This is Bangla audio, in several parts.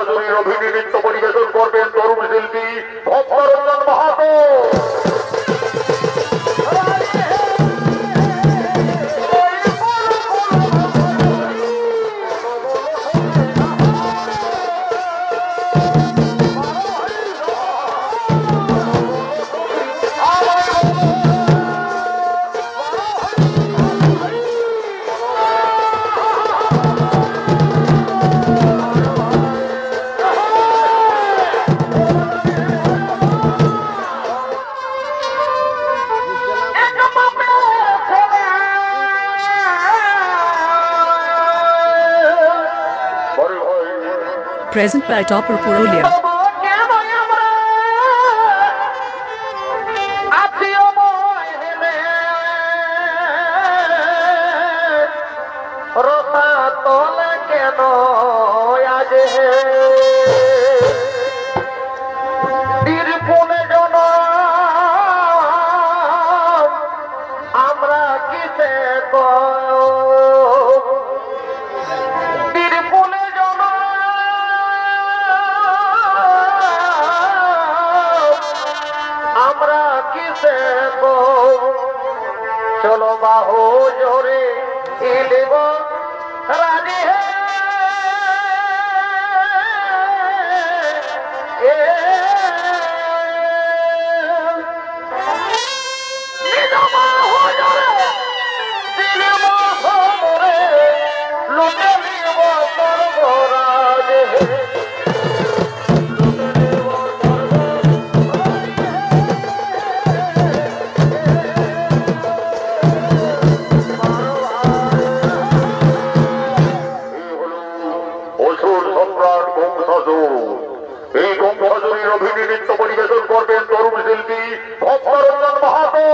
ভজনের অভিনয় নৃত্য পরিবেশন করবেন তরুণ শিল্পী ভক্তরঞ্জন Mahato. Present by Topper Purulia. चलो बाहो जोरे इलेगो रानी है बाहो जोरे दिल बाहो मोरे लुटे लीवो सर्वो राजे এই গঙ্গভজনের অভিনয় নৃত্য পরিবেশন করবেন তরুণ শিল্পী ভক্তরঞ্জন মাহাতো।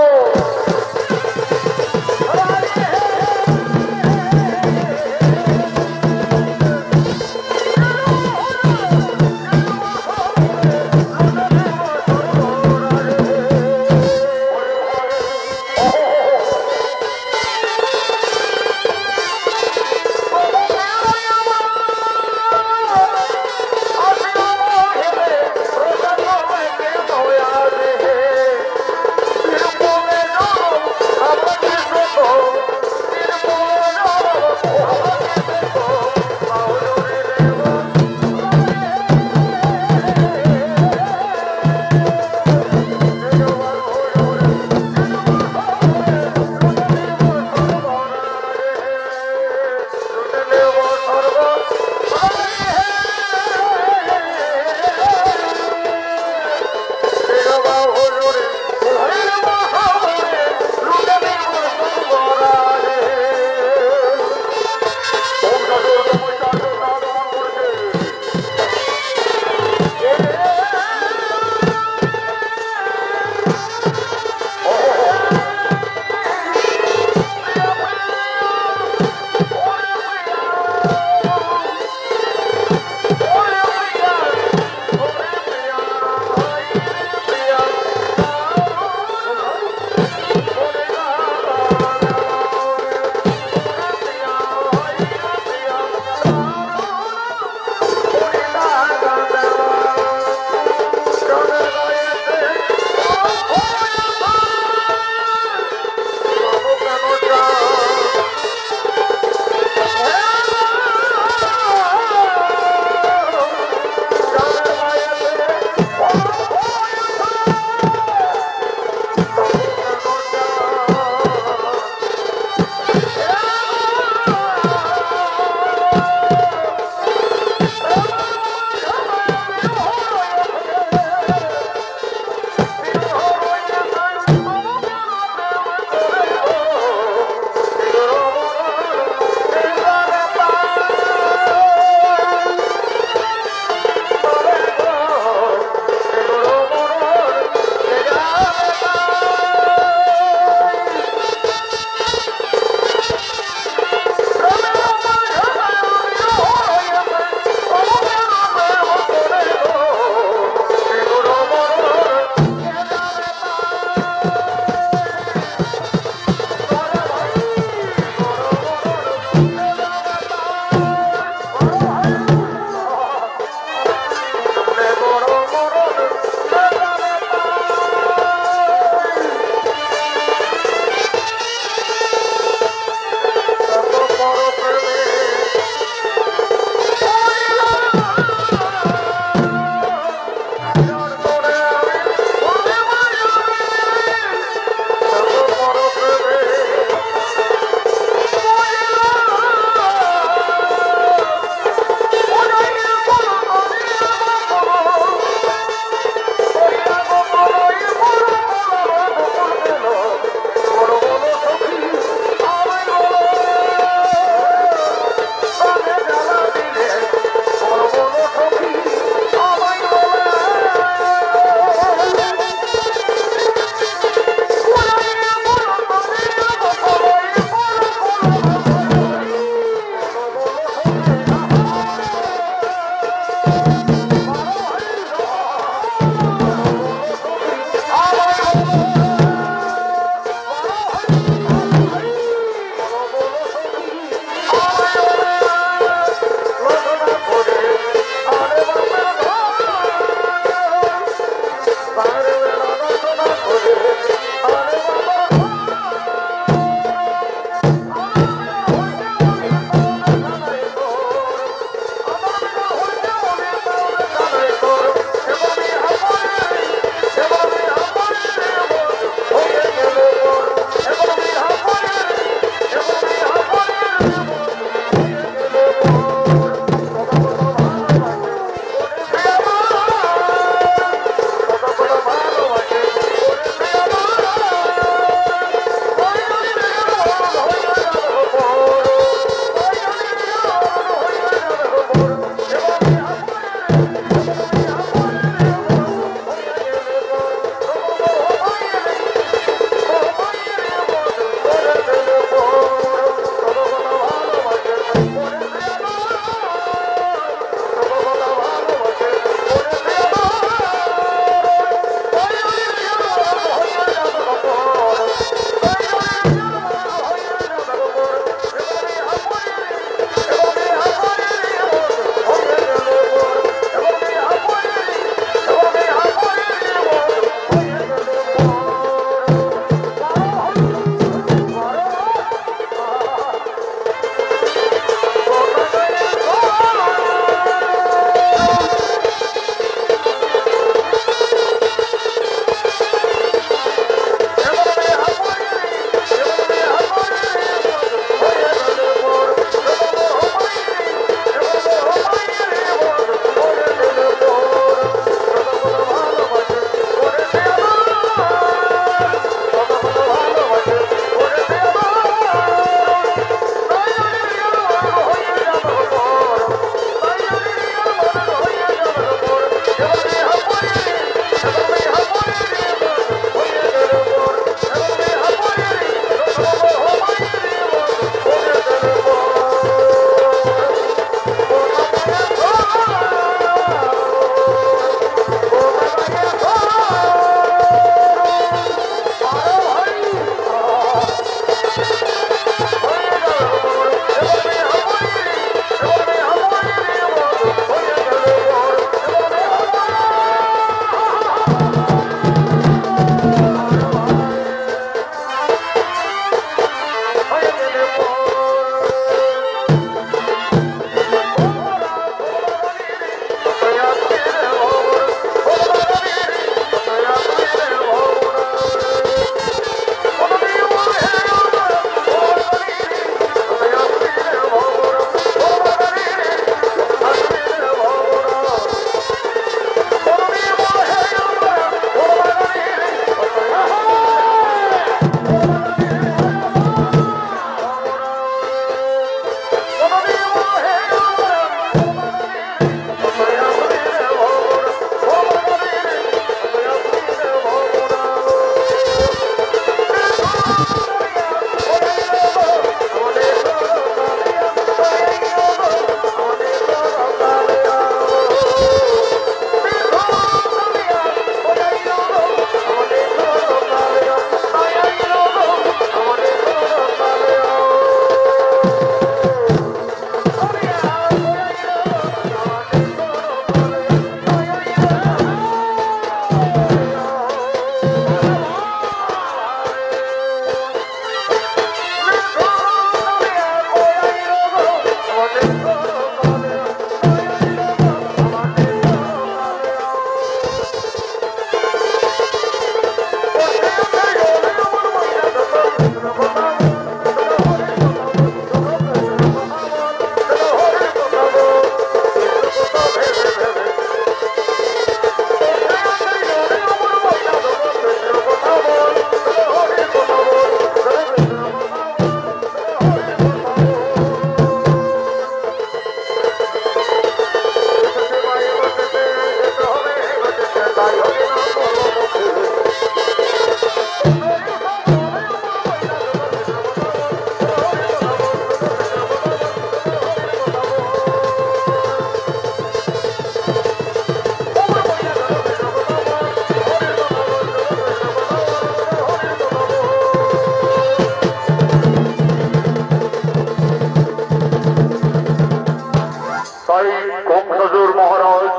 কংসাসুর মহারাজ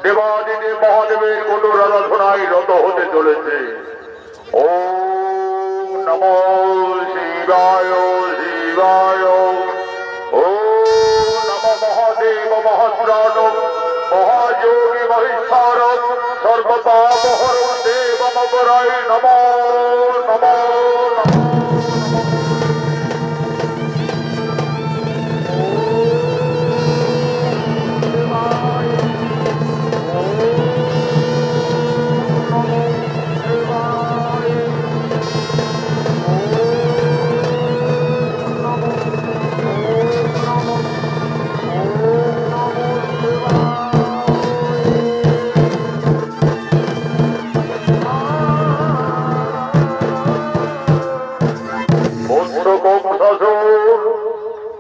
দেবাদিদেব মহাদেবের কঠোর আরাধনায় রত হতে চলেছে। ওম নমো শিবায় শিবায়। ওম নমো মহাদেব মহাত্রাণ মহাযোগী মহেশ্বর সর্বপাপহর দেব মকরায় নমো নমো নমো।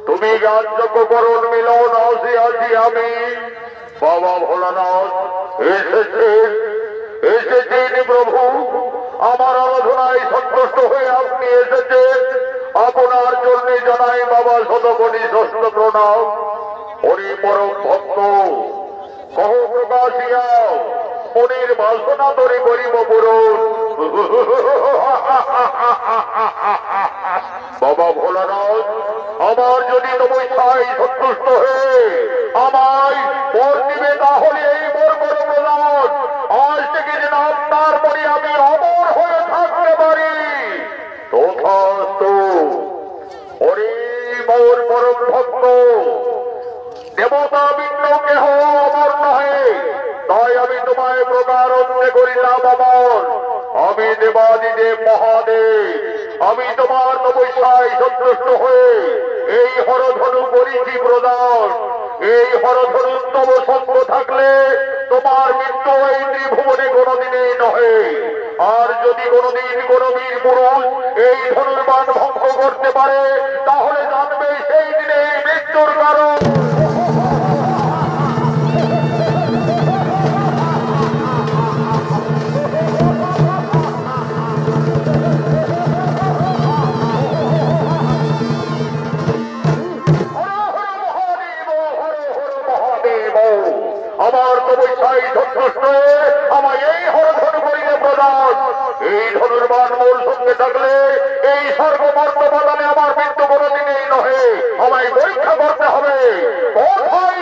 তুমি রাজ্যকরণ মিলন আসিয়াছি আমি বাবা ভোলানাথ এসেছেন প্রভু। আমার আরাধনায় সন্তুষ্ট হয়ে আপনি এসেছেন। আপনার জন্য জানাই বাবা শতকোটি ষষ্ঠ প্রণাম। হরি পরম ভক্ত কহ প্রকাশিয়া মনির বাসনা ধরে করিব পূরণ। বাবা ভোলানাথ আমার যদি তপস্যায় সন্তুষ্ট হয়ে আমায় বর দিবে তাহলে এই বর বড় প্রদান। আজ থেকে যেন আপনার পরে আমি অমর হয়ে থাকতে পারি। তথাস্তু। হরি মোর পরম ভক্ত দেবতা ভিন্ন কেহ অমর নহে, তাই আমি তোমায় প্রকারণ্যে করিলাম অমর। আমি দেবাদিদেব মহাদেব, আমি তোমার তপস্যায় সন্তুষ্ট হয়ে এই হরধনু করিছি প্রদান। এই হরধনু তব সঙ্গ থাকলে তোমার মৃত্যু এই ত্রিভুবনে কোনদিনই নহে। আর যদি কোনদিন কোন বীর পুরুষ এই ধনুর্বাণ ভঙ্গ করতে পারে তাহলে জানবে সেই দিনে মৃত্যুর কারণ। আমার তপস্যায় সন্তুষ্ট আমায় এই হরধনু করিলে প্রদান। এই ধনুর্বাণ মোর সঙ্গে থাকলে এই সর্বমর্তবাদানে আমার মৃত্যু কোনদিনই নহে। আমায় পরীক্ষা করতে হবে। কোথায়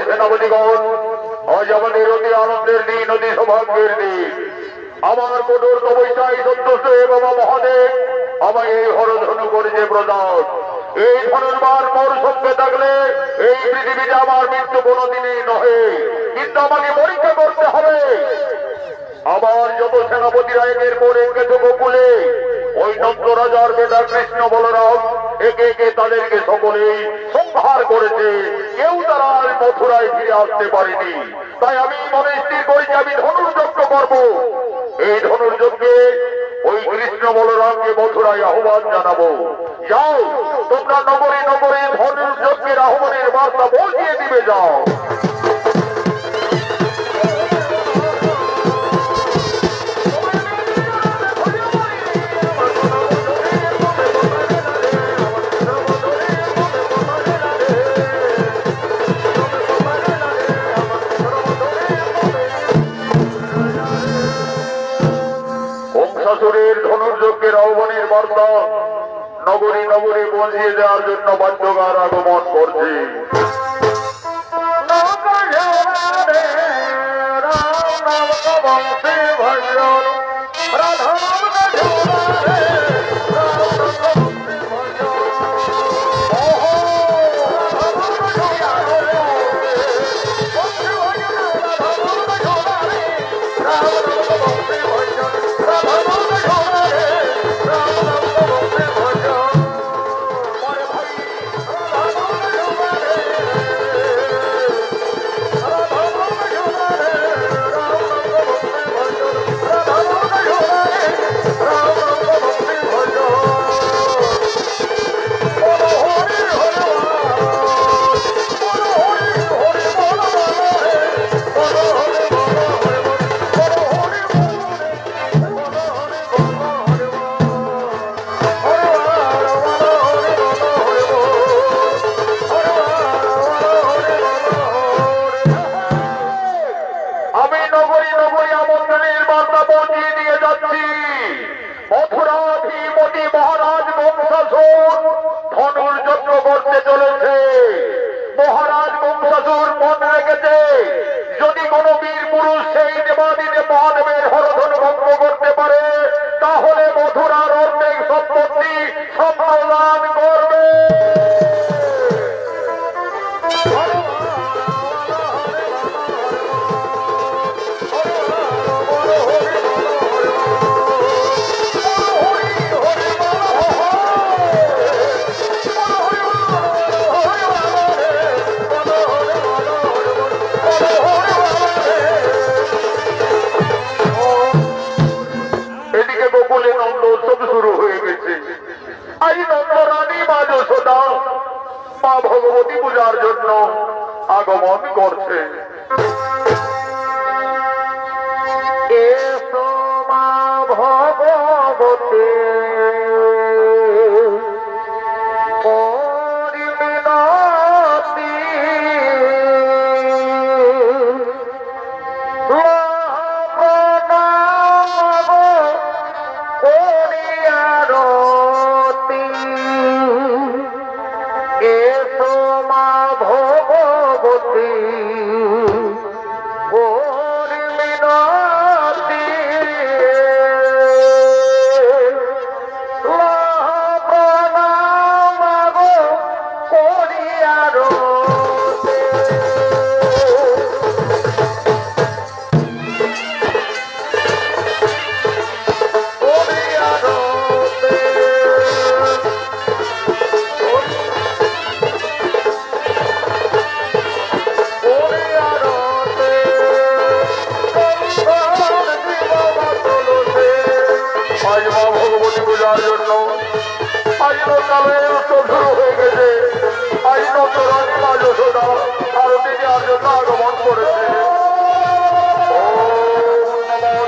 সেনাপতিগণ? আজ আমাদের অতি আনন্দের দিন, অতি সৌভাগ্যের দিন। আমার কঠোর তপস্যায় সন্তুষ্ট হয়ে বাবা মহাদেব আমায় এই হরধনু করেছে প্রদান। এই ধনুর্বাণ মোর সঙ্গে থাকলে এই পৃথিবীতে আমার মৃত্যু কোনদিনই নহে, কিন্তু আমাকে পরীক্ষা করতে হবে। আবার যত সেনাপতিরা একের পর এক গেছে গোকুলে, ওই নন্দ রাজার বেটা কৃষ্ণ বলরাম একে একে তাদেরকে সকলেই সংহার করেছে। কেউ তারা আর মথুরায় ফিরে আসতে পারেনি। তাই আমি মনে স্থির করেছি আমি ধনুর্যজ্ঞ করব। এই ধনুর্যজ্ঞে ওই কৃষ্ণ বলরামকে মথুরায় আহ্বান জানাবো। যাও তোমরা নগরে নগরে ধনুর্যজ্ঞের আহ্বানের বার্তা পৌঁছিয়ে দিবে। যাও। শাশুড়ির ধনুর্যজ্ঞের আহ্বানের বার্তা নগরী নগরী পৌঁছিয়ে দেওয়ার জন্য বাদ্যকার আগমন করছে। যদি কোন বীর পুরুষ সেই দেবাদিদেব মহাদেবের হরধন ভঙ্গ করতে পারে তাহলে মথুরার অর্ধেক সম্পত্তি সম্প্রদান করবে। শুরু হয়ে গেছে। আজ নন্দরানী মা যশোদা মা ভগবতী পূজার জন্য আগমন করছে। এসো মা ভগবতী আগমন করেছে।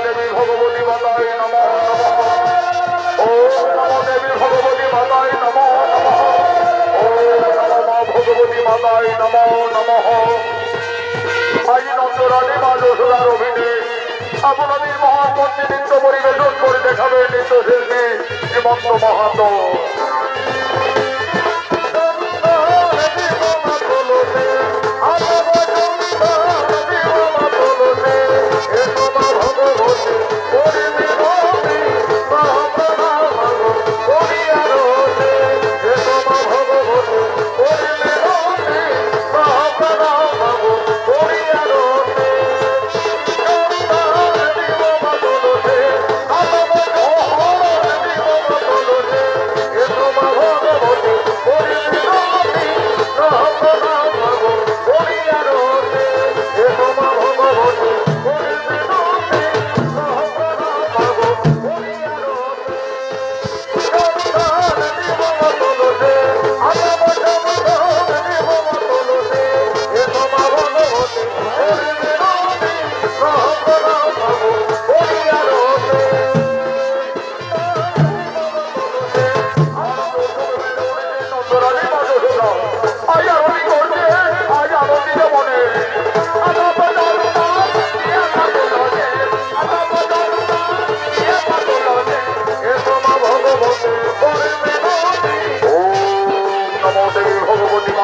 দেবী ভগবতী মাতায় নমঃ নমঃ। ওম দেবী ভগবতী মাতায় নমঃ নমঃ। ওম ভগবতী মাতায় নমঃ নমঃ। আজ নন্দরানী মা যশোদার অভিনয়ে আপনাদের মহামন্ত্রী নৃত্য পরিবেশন করে দেখাবে নৃত্যশিল্পী শ্রীমন্ত মাহাতো।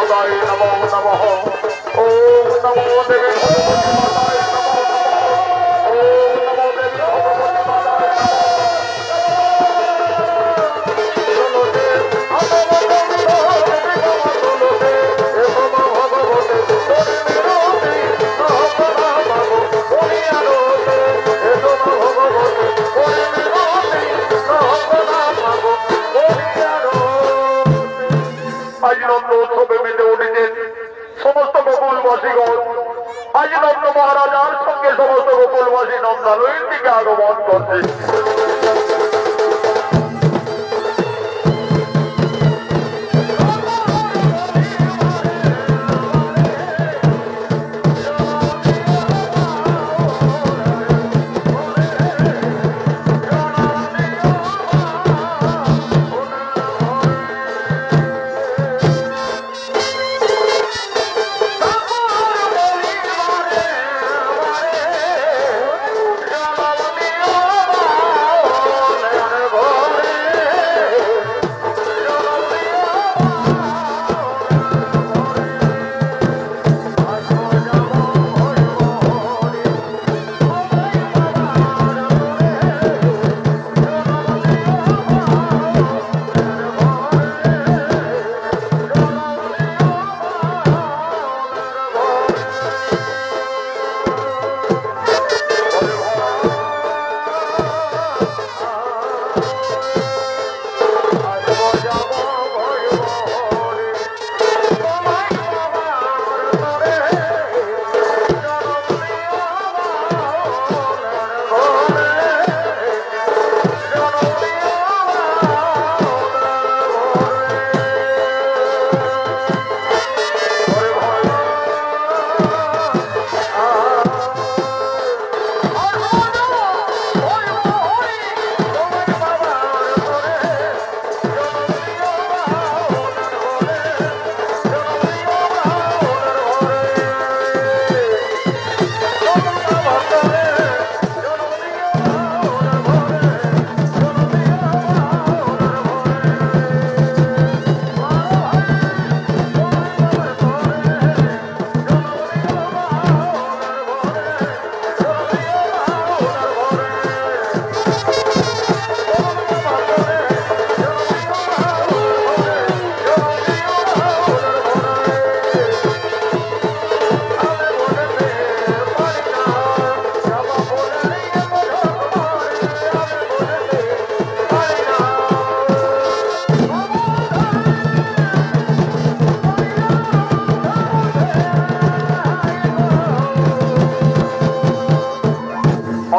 মাতায় নমো নমঃ। ওম নমো দেবী ভগবতী মাতায় নমো নমঃ। ওম নমো দেবী ভগবতী মাতায় আজ নন্দ উৎসবে মেতে উঠেছেন সমস্ত গোকুলবাসীগণ। আজ নন্দ মহারাজার সঙ্গে সমস্ত গোকুলবাসী নন্দালয়ের দিকে আগমন করছে।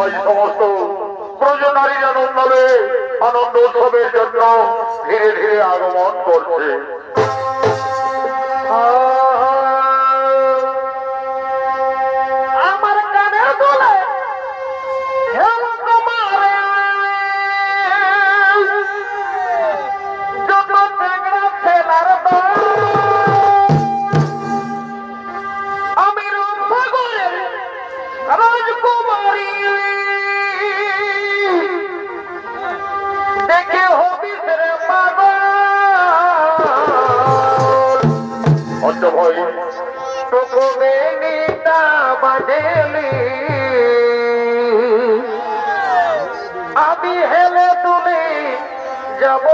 আজ সমস্ত ব্রজনারীরা নন্দলে আনন্দ উৎসবের জন্য ধীরে ধীরে আগমন করছে। আমার কানে দোলে হেল তোমারে যত টেংরা ছেলার দল আমি রূপসাগরের রাজকুমারী দেখে হবিস রে পাগল ভয় তোকে নিতা বাজেলি আমি হেলে তুলে যাব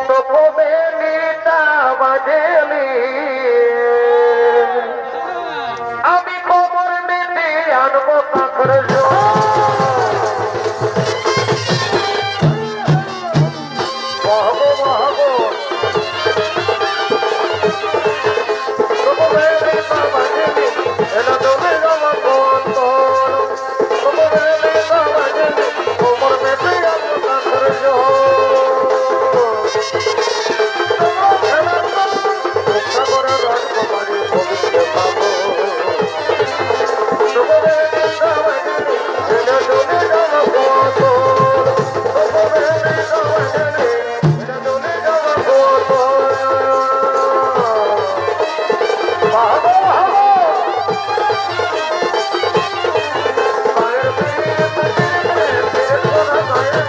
তোকে নিতা বাজেলি আমি খবর নিতে আনবো কাকর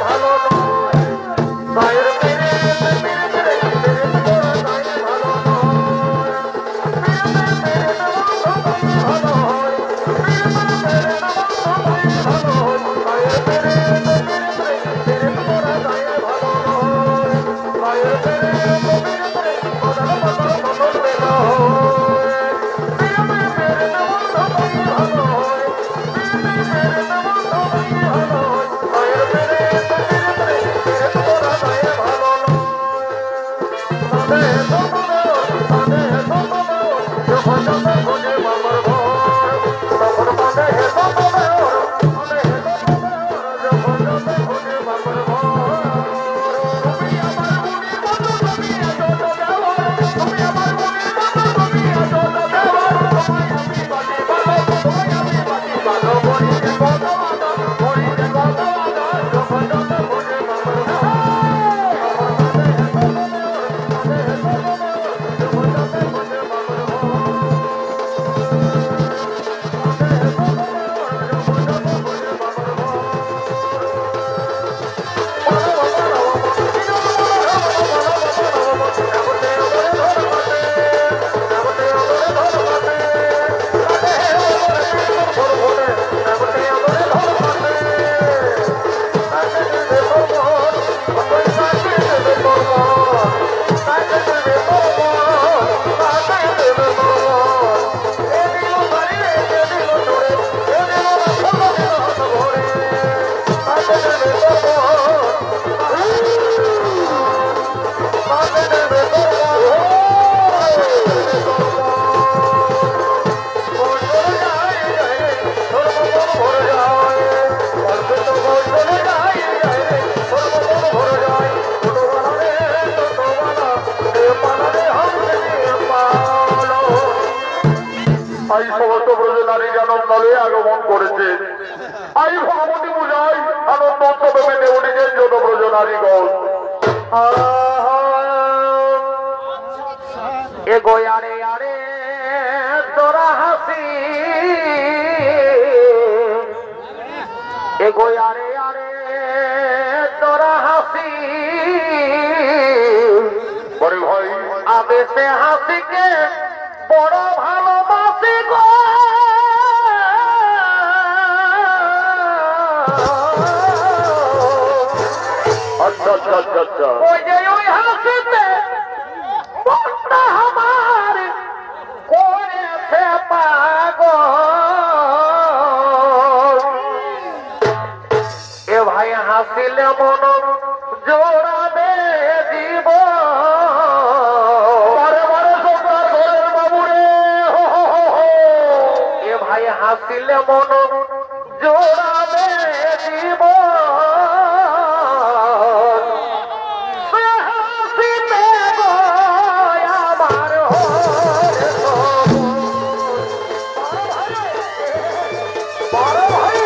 ভালো নয় আই সমস্ত ব্রজনারী আনন্দলে আগমন করেছে। আই ভগবতী পূজায় আনন্দ উৎসবে মেতে উঠেছেন যত ব্রজনারীগণ। এগো আরে আরে তোরা হাসি, এগো আরে আরে তোরা হাসি, বরে ভাই আবেশে হাসিকে বড় ভালোবাসি গো। আচ্ছা আচ্ছা আচ্ছা আচ্ছা ওই যে ওই হাসিতে মনটা আমার করেছে পাগল। এ ভাই হাসিলে মন জোড়াবে জীব, বারে বারে সরকার ঘরের বাবুরে এ ভাই হাসিলে মন জোড়াবে জীব। হাসিতে গো আমার হরে সব। বড় ভাই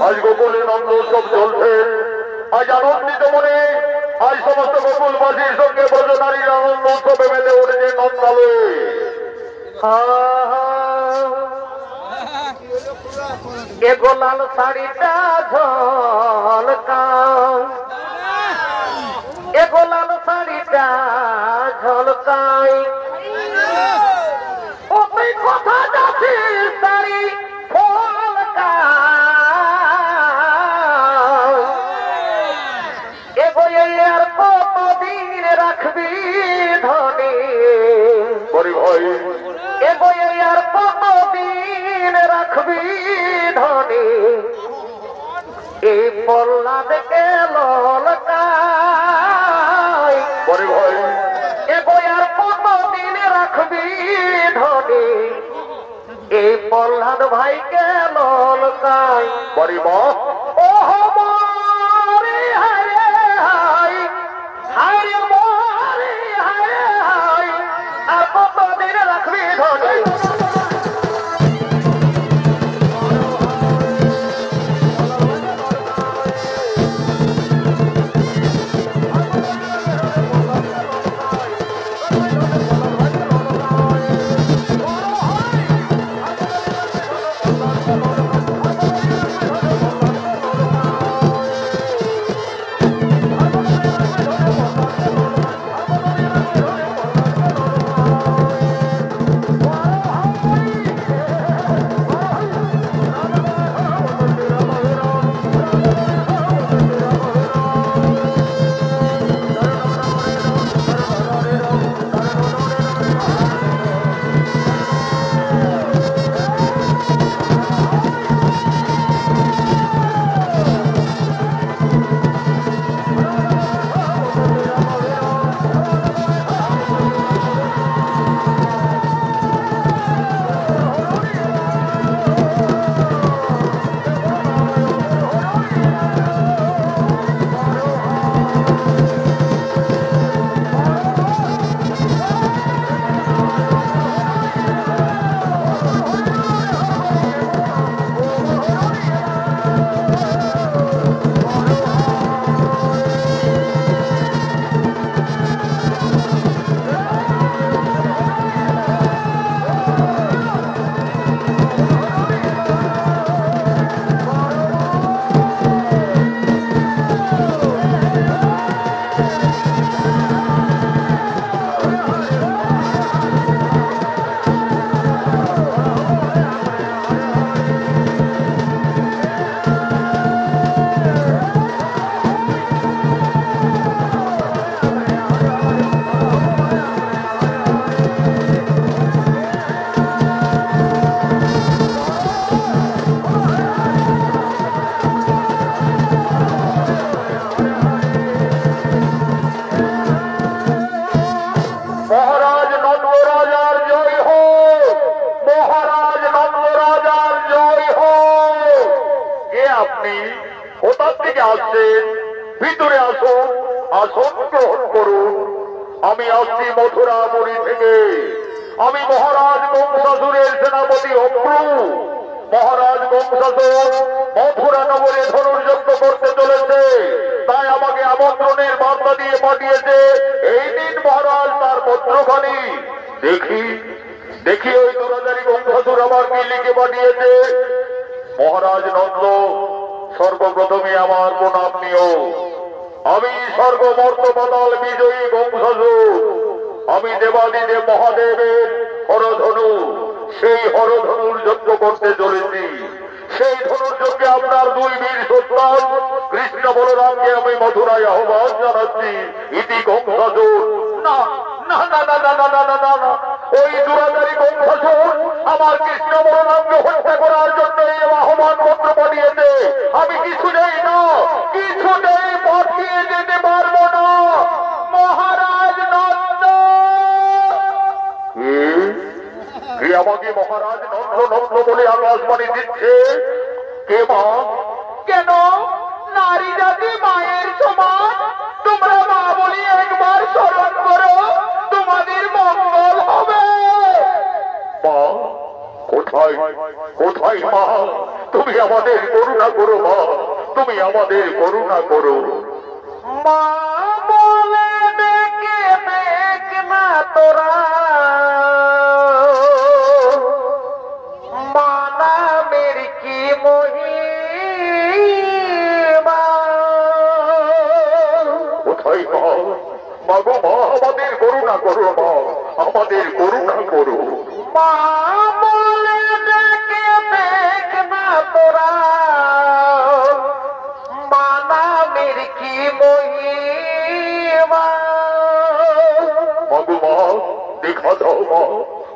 আজ গোকুলে নন্দ উৎসব চলছে। আজ আনন্দিত মনে আজ সমস্ত গোকুলবাসীর সঙ্গে ব্রজনারীর আনন্দ উৎসবে মেতে উঠেছে নন্দালয়ে। এগো লাল শাড়িটা ঝলকায়, এগো লাল শাড়িটা ঝলকায়, ও তুই কথা যাচ্ছিস শাড়ি ফলকায়। এগো এই আর কতদিন রাখবি ধনী, বরে ভাই এগো এই আর কতদিন রাখবি ধনী, এই প্রহ্লাদ গেল ললকায়। বরে ভাই এগো আর কতদিন রাখবি ধনী, এই প্রহ্লাদ ভাই গেল ললকায়। বরে মা ও মরে হায় হায়, হায় মরে হায় হায়, আর কতদিন রাখবি ধনী। থেকে আসছেন, ভিতরে আসুন, আসন গ্রহণ করুন। আমি আসছি মথুরাপুরী থেকে। আমি মহারাজ বংশাসুরের সেনাপতি অপ্রু। মহারাজ বংশাসুর মথুরা নগরে ধনুর্যজ্ঞ করতে চলেছে, তাই আমাকে আমন্ত্রণের বার্তা দিয়ে পাঠিয়েছে। এই দিন মহারাজ তার পত্রখানি দেখি দেখি ওই দুরাচারী বংশাসুর আমার কি লিখে পাঠিয়েছে। মহারাজ নন্দ, সর্বপ্রথমে আমার প্রণাম নিও। আমি স্বর্গমর্ত পাতাল বিজয়ী বংশাসুর। আমি দেবাদিদেব মহাদেবের হরধনু। সেই হরধনুর যজ্ঞ করতে চলেছি। সেই ধনুর্যজ্ঞে আপনার দুই বীর সন্তান কৃষ্ণ বলরামকে আমি মথুরায় আহ্বান জানাচ্ছি। ইতি বংশাসুর। না না না না না না না না না না, ওই দুরাচারী বংশাসুর আমার কৃষ্ণ বলরামকে হত্যা করার জন্য এই আহ্বান পত্র পাঠিয়েছে। আমি কিছুতেই না, কিছুতেই পাঠিয়ে যেতে পারবো না। মহারাজ নন্দ, কে আমাকে মহারাজ নন্দ নন্দ বলে আকাশবাণী দিচ্ছে? কে মা? কেন নারী জাতি মায়ের সমান? তোমরা মা বলি একবার স্মরণ করো, তোমাদের মঙ্গল হবে। মা কোথায়, কোথায় মা? তুমি আমাদের করুণা করো মা, তুমি আমাদের করুণা করো। মা বলে ডেকে দেখ না তোরা, মানামের কি মহিমা। কোথায় মা? মা গো মা, আমাদের করুণা করো মা, আমাদের করুণা করো। মা বলে ডেকে দেখ না তোরা, মানামের কি মহিমা। মা গো মা, দেখা দাও মা,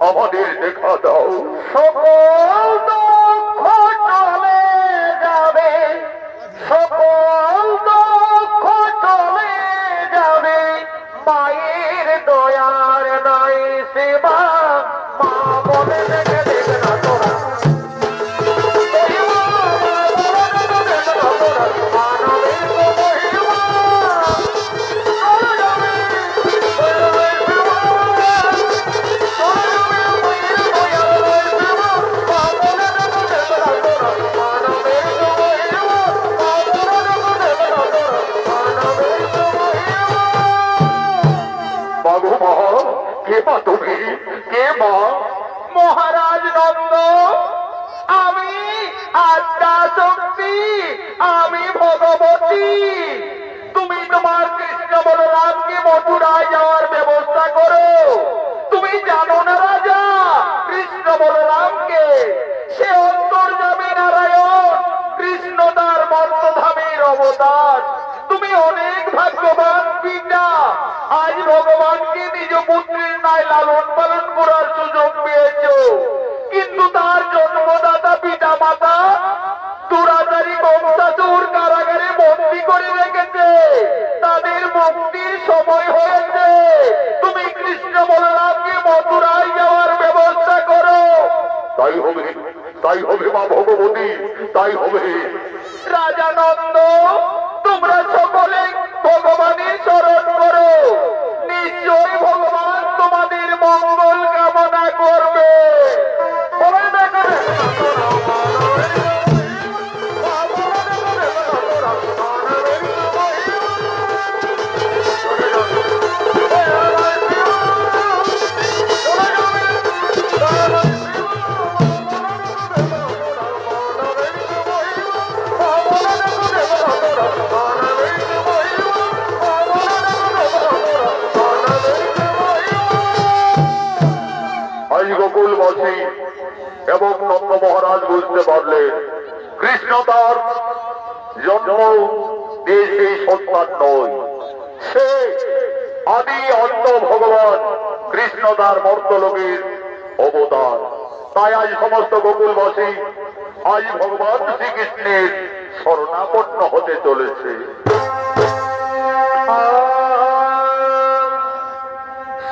আমাদের দেখা দাও। সকল দুঃখ চলে যাবে, সকল দুঃখ চলে যাবে, মায়ের দয়ার নাই সেবা। মা বলে দেখে দেখ না তোরা, মা গো মা, কে মা তুমি? কে মা? মহারাজ নন্দ, আমি আদ্যা শক্তি, আমি ভগবতী। তুমি তোমার কৃষ্ণ বলরামকে মথুরায় যাওয়ার ব্যবস্থা করো। তুমি জানো না রাজা, কৃষ্ণ বলরামকে সে অন্তর্যামী নারায়ণ, কৃষ্ণ তার মর্তধামের অবতার। তুমি অনেক ভাগ্যবান পিতা, আজ ভগবানকে নিজ পুত্রের ন্যায় লালন পালন করার সুযোগ পেয়েছ। কিন্তু তার জন্মদাতা পিতা মাতা দুরাচারী বংশাসুর কারাগারে বন্দী করে রেখেছে। তাদের মুক্তির সময় হয়েছে। তুমি কৃষ্ণ বলরামকে মথুরায় যাওয়ার ব্যবস্থা করো। তাই হবে, তাই হবে মা ভগবতী, তাই হবে। রাজা নন্দ, তোমরা সকলে ভগবানের শরণ করো, নিশ্চয়ই ভগবান তোমাদের মঙ্গল কামনা করবে। বলে দেখো আজ গোকুলবাসী এবং নন্দ মহারাজ বুঝতে পারলেন কৃষ্ণ তার জন্ম দেশে সন্তান নয়, সে আদি অন্ত ভগবান কৃষ্ণ তার মর্তলোকের অবতার। তাই আজ সমস্ত গোকুলবাসী আজ ভগবান শ্রীকৃষ্ণের শরণাপন্ন হতে চলেছে।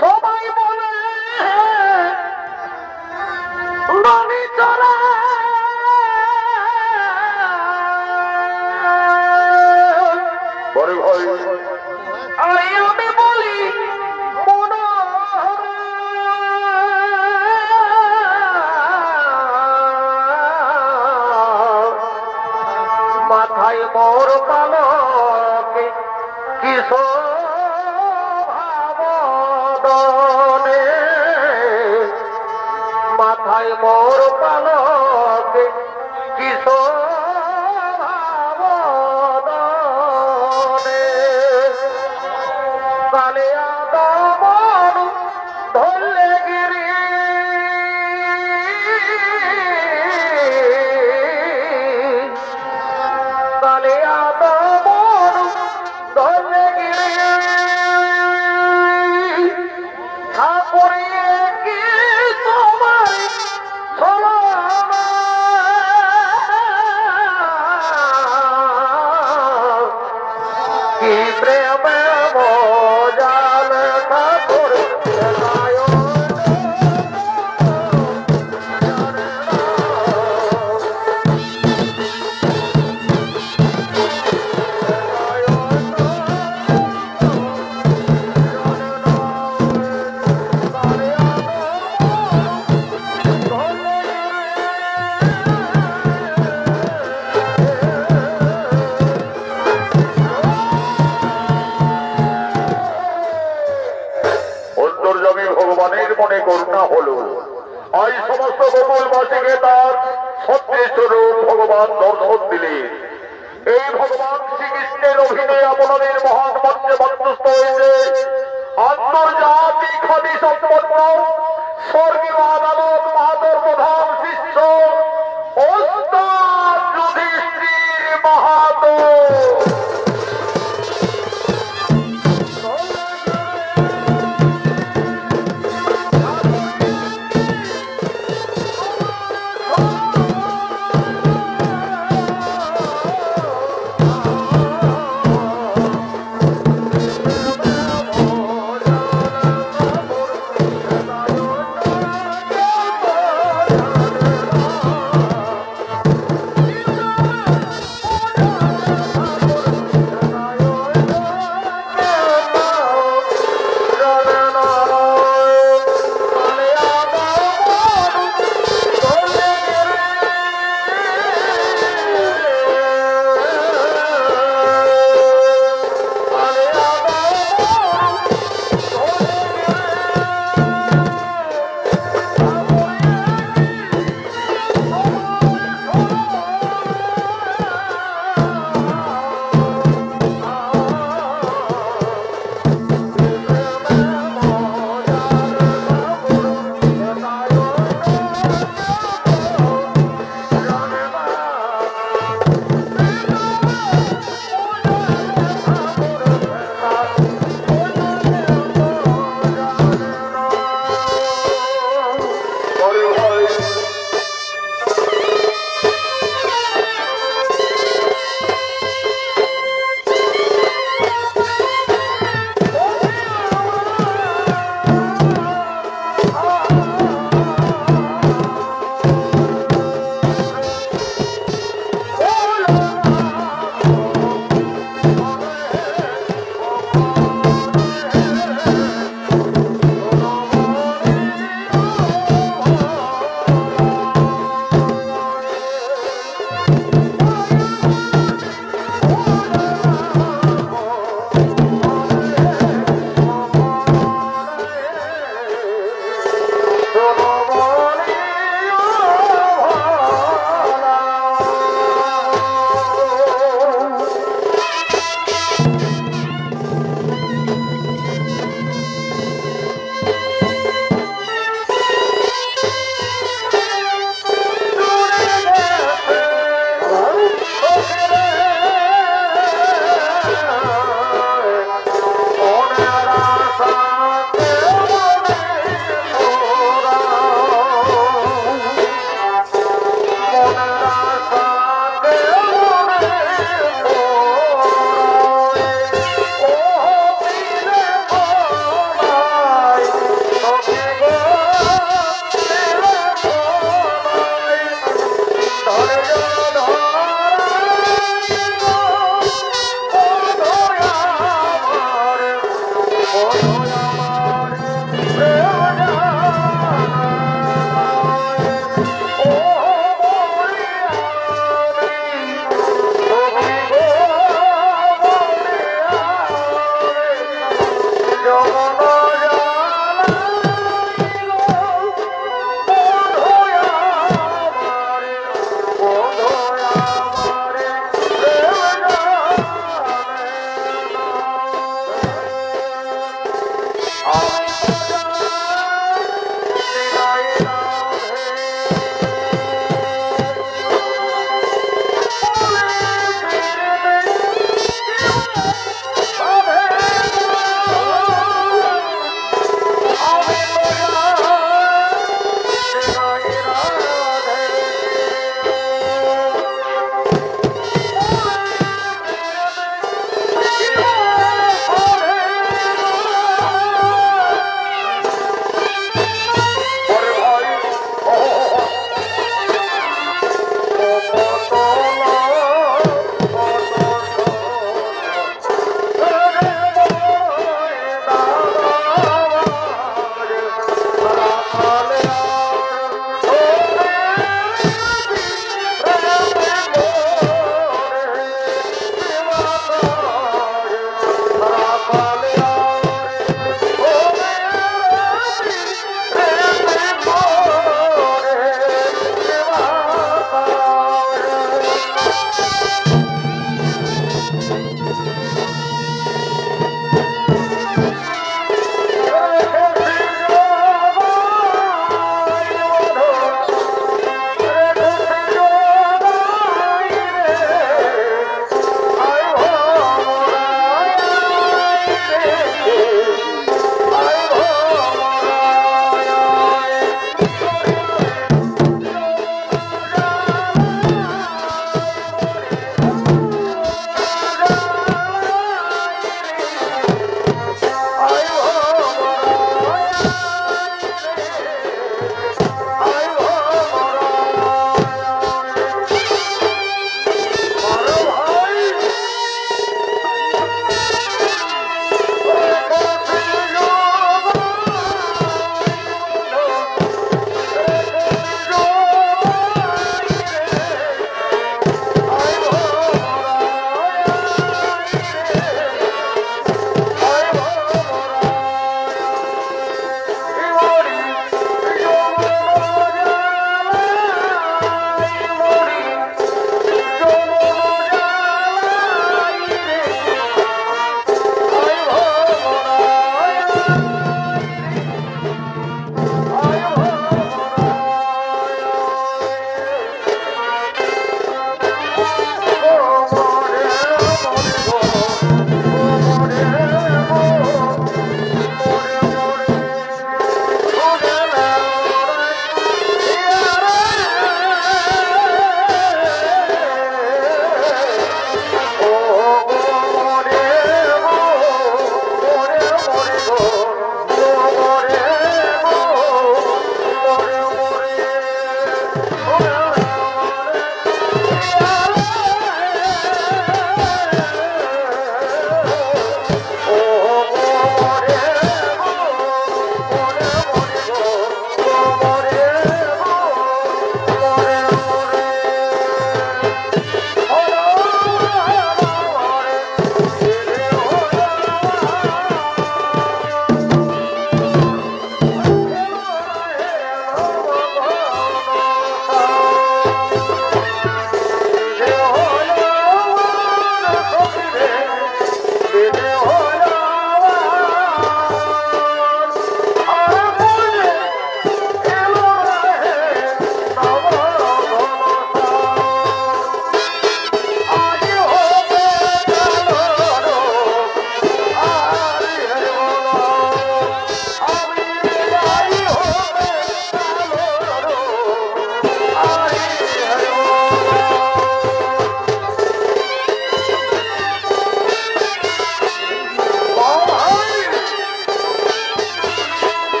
সবাই বলে ননি চলা বদনে মাথায় মোর পালকে কিশোরে কালিয়া দমন ধরলে গিরি কালিয়া দমন ধরলে গিরি ঠাকুরিয়ে কি তোমার ছলনা কি প্রেমে মজাল ঠাকুর অন্তর্যামী ভগবানের মনে করুণা হলো। আজ সমস্ত গোকুলবাসীকে তার সত্যস্বরূপ ভগবান দর্শন দিলেন। এই ভগবান শ্রীকৃষ্ণের অভিনয় আপনাদের মহান মঞ্চে মধ্যস্থ হয়েছে আন্তর্জাতিক খ্যাতি সম্পন্ন স্বর্গীয় আদালত মাহাতর প্রধান শিষ্য ওস্তাদ যুধিষ্ঠির মাহাতো।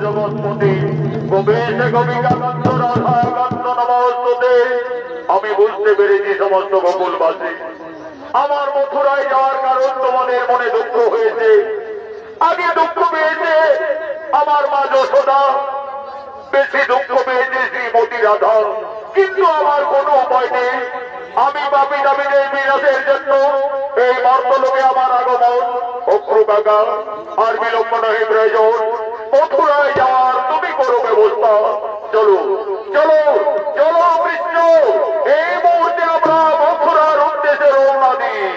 জগৎপতি গোবিন্দ গোপিকাকান্ত রাধাকান্ত নমস্তুতে। আমি বুঝতে পেরেছি সমস্ত গোকুলবাসী, আমার মথুরায় যাওয়ার কারণ তোমাদের মনে দুঃখ হয়েছে। আগে দুঃখ পেয়েছে আমার মা যশোদা, বেশি দুঃখ পেয়েছে শ্রীমতী রাধা, কিন্তু আমার কোনো উপায় নেই। আমি পাপী দাবিদের বিনাশের জন্য এই মর্তলোকে আমার আগমন। অক্রু কাকা, আর বিলম্ব নহে প্রয়োজন, মথুরায় যাওয়ার তুমি করো ব্যবস্থা। চলো চলো চলো কৃষ্ণ, এই মুহূর্তে আমরা মথুরার উদ্দেশ্যে রওনা দিই।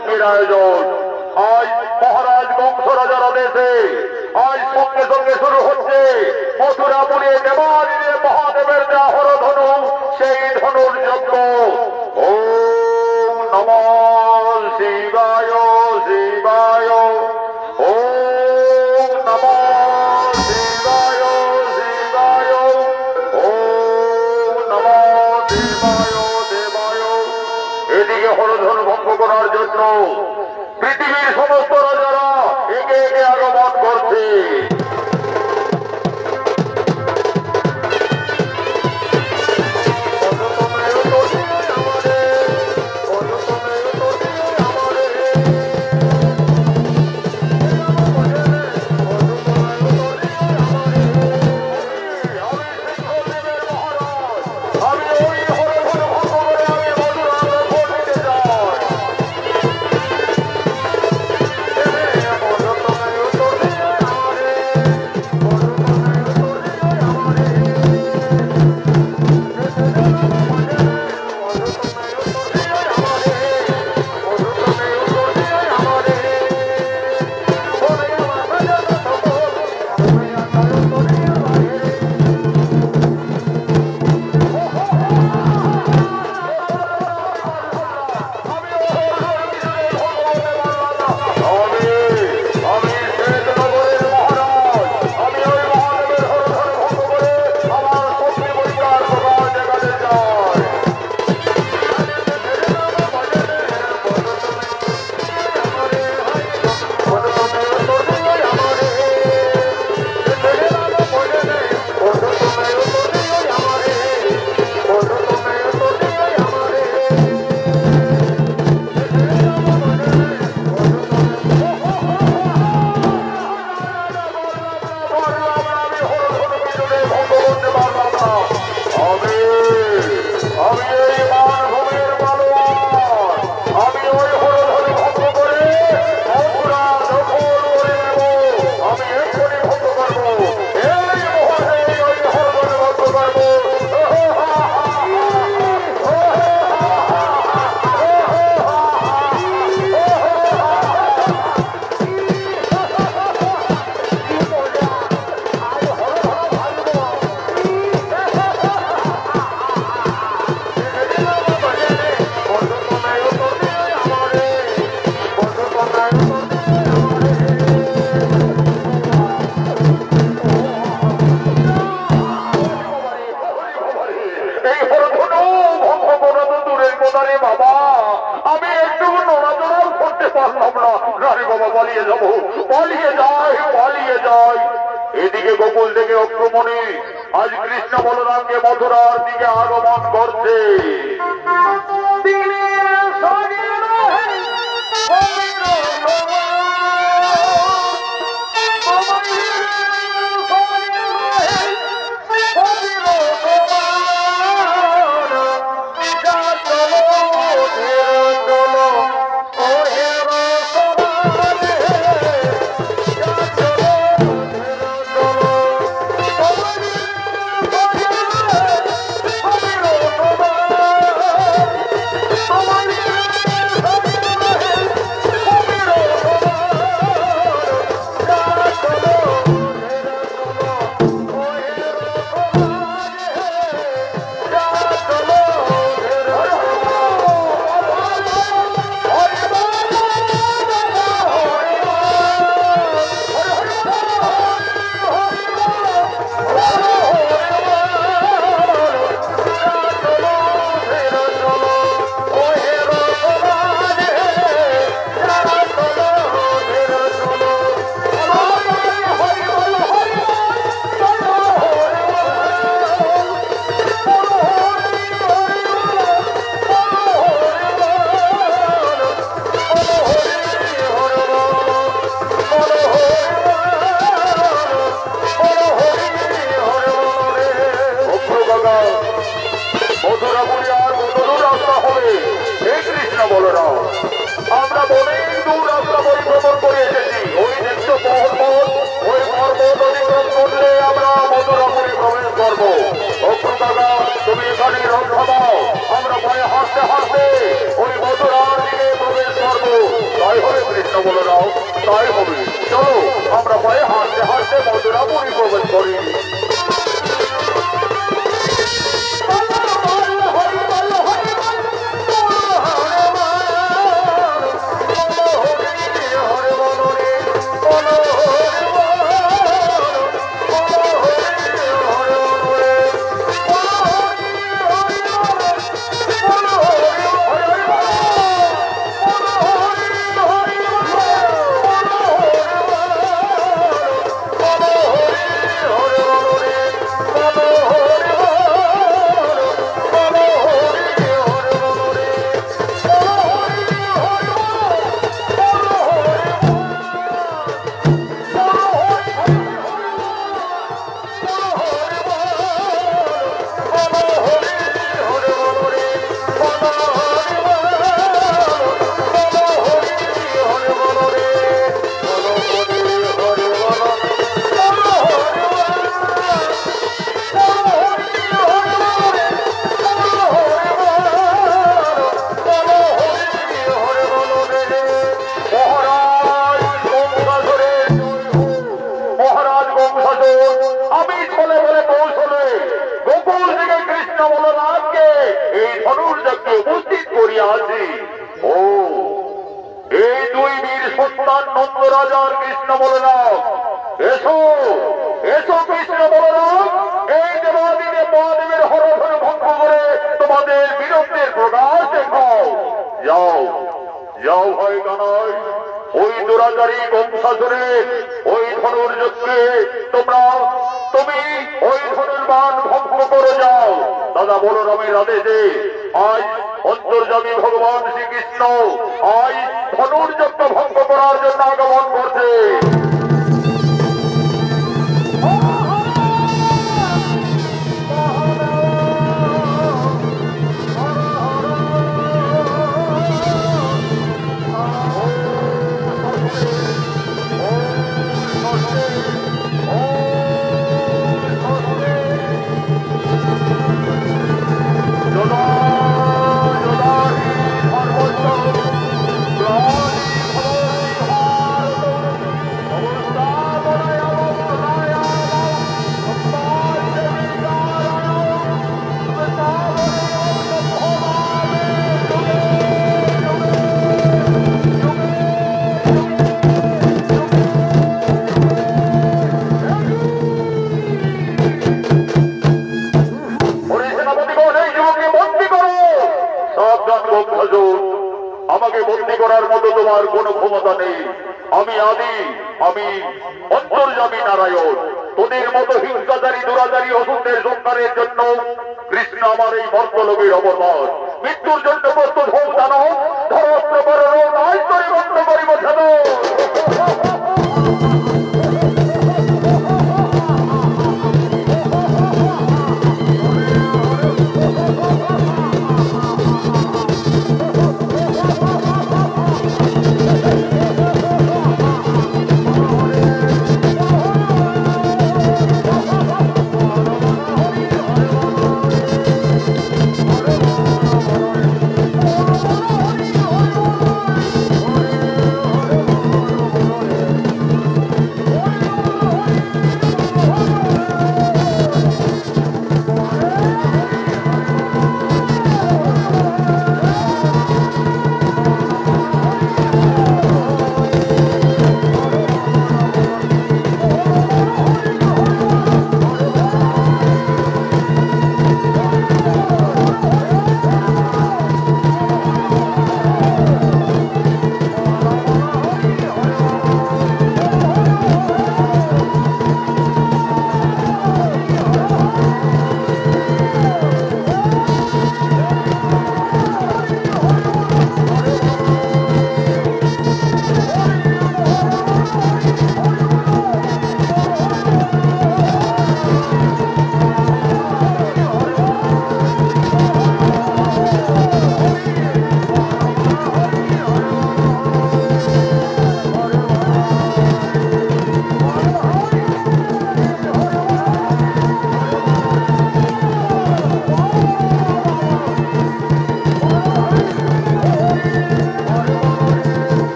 যজ্ঞের আয়োজন। আজ মহারাজ বংশ রাজার আদেশে আজ সঙ্গে সঙ্গে শুরু হচ্ছে মথুরাপুরে দেবাদিদেব মহাদেবের যা হরধনু, সেই ধনুর যজ্ঞ। ওম নমঃ শিবায় শিবায়, ওম নমঃ শিবায় শিবায়, ওম নমঃ দেবায় দেবায়। এদিকে হরধনু ভঙ্গ করার জন্য পৃথিবীর সমস্ত রাজারা একে একে আগমন করছে। এদিকে গোকুল থেকে অক্রমণে আজ কৃষ্ণ বলরামকে মথুরার দিকে আগমন করছে। যজ্ঞে উপস্থিত করিয়াছি। ও এই দুই বীর সন্তান নন্দ রাজার কৃষ্ণ বলরাম, এসো এসো কৃষ্ণ বলরাম, এই দেবাদিনে মহাদেবের হরধনু ভঙ্গ করে তোমাদের বীরত্বের প্রকাশ দেখাও। যাও যাও ভাই কানাই, ওই দুরাচারী বংশাসুরের ওই ধনুর্যজ্ঞে তুমি ওই ধনুর্বাণ ভঙ্গ করে যাও। দাদা বলরামের আদেশে আজ অন্তর্যামী ভগবান শ্রীকৃষ্ণ আজ ধনুর্যজ্ঞ ভঙ্গ করার জন্য আগমন করছে। আমাকে বন্দী করার মতো তোমার কোনো ক্ষমতা নেই। আমি আদি, আমি অন্তর্যামী নারায়ণ। তোদের মতো হিংসাচারী দুরাচারী অসুরদের সংহারের জন্য কৃষ্ণ আমার এই মর্তলোকের অবতার। মৃত্যুর জন্য প্রস্তুত হোক জানো, ধরস্ত্র করো নাই করে বন্ধ করিব জানো।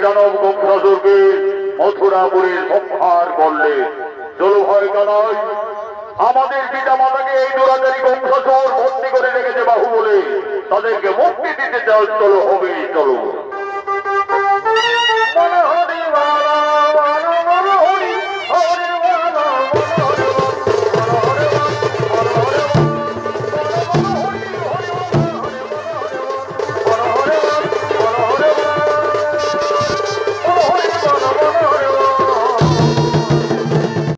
দানব বংশাসুরকে মথুরাপুরে সংহার করলে। চলো ভয় কানাই, আমাদের পিতা মাতাকে এই দুরাচারী বংশাসুর বন্দী করে রেখেছে বাহুবলে, তাদেরকে মুক্তি দিতে চাও, চলো হবে, চলো।